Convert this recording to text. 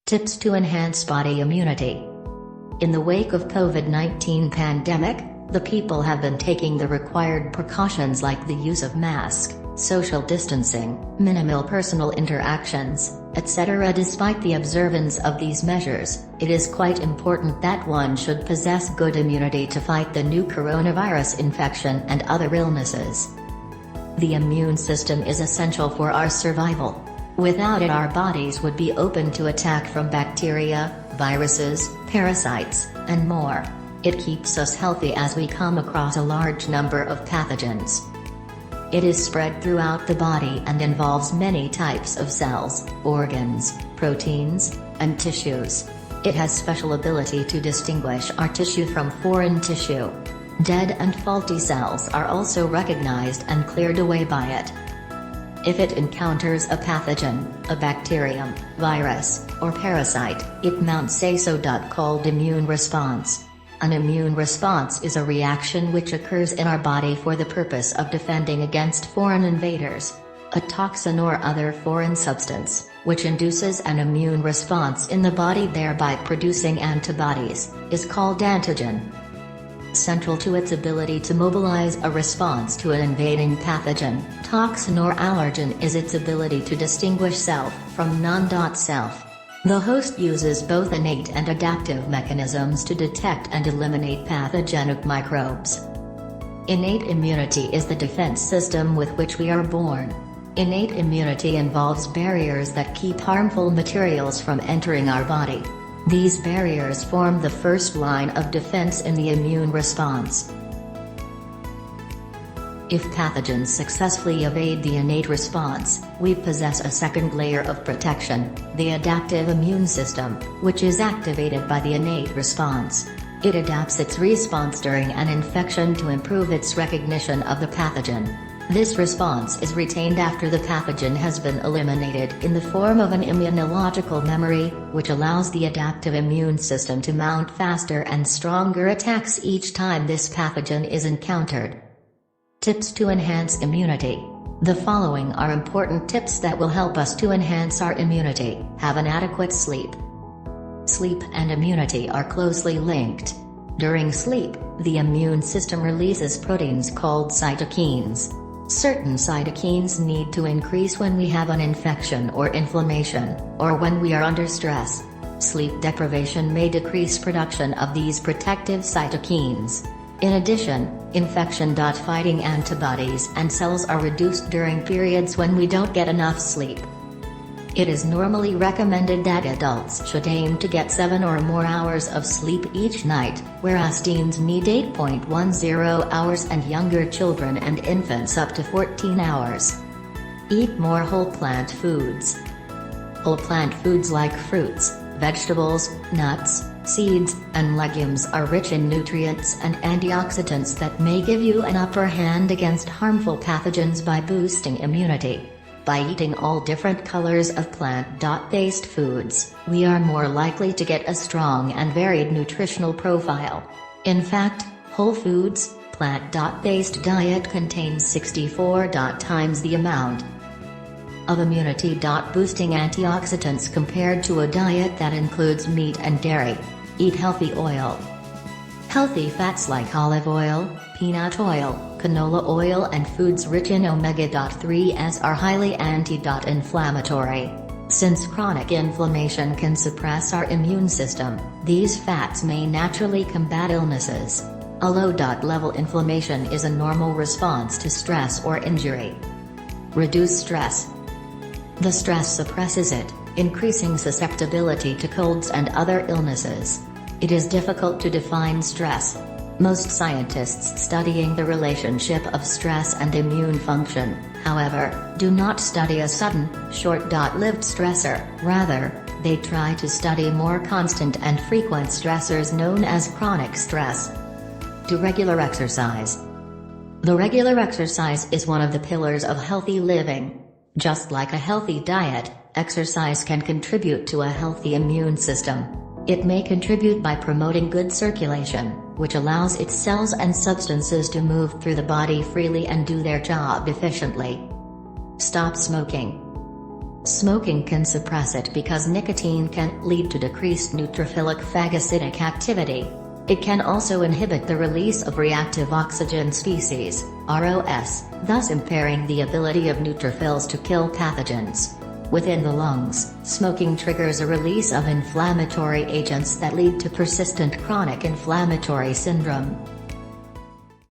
Tips to enhance body immunity. In the wake of COVID-19 pandemic, the people have been taking the required precautions like the use of mask, social distancing, minimal personal interactions, etc. Despite the observance of these measures, it is quite important that one should possess good immunity to fight the new coronavirus infection and other illnesses. The immune system is essential for our survival. Without it, our bodies would be open to attack from bacteria, viruses, parasites, and more. It keeps us healthy as we come across a large number of pathogens. It is spread throughout the body and involves many types of cells, organs, proteins, and tissues. It has special ability to distinguish our tissue from foreign tissue. Dead and faulty cells are also recognized and cleared away by it. If it encounters a pathogen, a bacterium, virus, or parasite, it mounts a so-called immune response. An immune response is a reaction which occurs in our body for the purpose of defending against foreign invaders. A toxin or other foreign substance, which induces an immune response in the body thereby producing antibodies, is called antigen. Central to its ability to mobilize a response to an invading pathogen, toxin or allergen is its ability to distinguish self from non-self. The host uses both innate and adaptive mechanisms to detect and eliminate pathogenic microbes. Innate immunity is the defense system with which we are born. Innate immunity involves barriers that keep harmful materials from entering our body. These barriers form the first line of defense in the immune response. If pathogens successfully evade the innate response, we possess a second layer of protection, the adaptive immune system, which is activated by the innate response. It adapts its response during an infection to improve its recognition of the pathogen. This response is retained after the pathogen has been eliminated in the form of an immunological memory, which allows the adaptive immune system to mount faster and stronger attacks each time this pathogen is encountered. Tips to enhance immunity. The following are important tips that will help us to enhance our immunity. Have an adequate sleep. Sleep and immunity are closely linked. During sleep, the immune system releases proteins called cytokines. Certain cytokines need to increase when we have an infection or inflammation, or when we are under stress. Sleep deprivation may decrease production of these protective cytokines. In addition, infection-fighting antibodies and cells are reduced during periods when we don't get enough sleep. It is normally recommended that adults should aim to get 7 or more hours of sleep each night, whereas teens need 8.10 hours and younger children and infants up to 14 hours. Eat more whole plant foods. Whole plant foods like fruits, vegetables, nuts, seeds, and legumes are rich in nutrients and antioxidants that may give you an upper hand against harmful pathogens by boosting immunity. By eating all different colors of plant-based foods, we are more likely to get a strong and varied nutritional profile. In fact, whole foods, plant-based diet contains 64 times the amount of immunity-boosting antioxidants compared to a diet that includes meat and dairy. Eat healthy oil. Healthy fats like olive oil, peanut oil, canola oil and foods rich in omega-3s are highly anti-inflammatory. Since chronic inflammation can suppress our immune system, these fats may naturally combat illnesses. A low-level inflammation is a normal response to stress or injury. Reduce stress. The stress suppresses it, increasing susceptibility to colds and other illnesses. It is difficult to define stress. Most scientists studying the relationship of stress and immune function, however, do not study a sudden, short-lived stressor. Rather, they try to study more constant and frequent stressors known as chronic stress. Do regular exercise. The regular exercise is one of the pillars of healthy living. Just like a healthy diet, exercise can contribute to a healthy immune system. It may contribute by promoting good circulation, which allows its cells and substances to move through the body freely and do their job efficiently. Stop smoking. Smoking can suppress it because nicotine can lead to decreased neutrophilic phagocytic activity. It can also inhibit the release of reactive oxygen species, ROS, thus impairing the ability of neutrophils to kill pathogens. Within the lungs, smoking triggers a release of inflammatory agents that lead to persistent chronic inflammatory syndrome.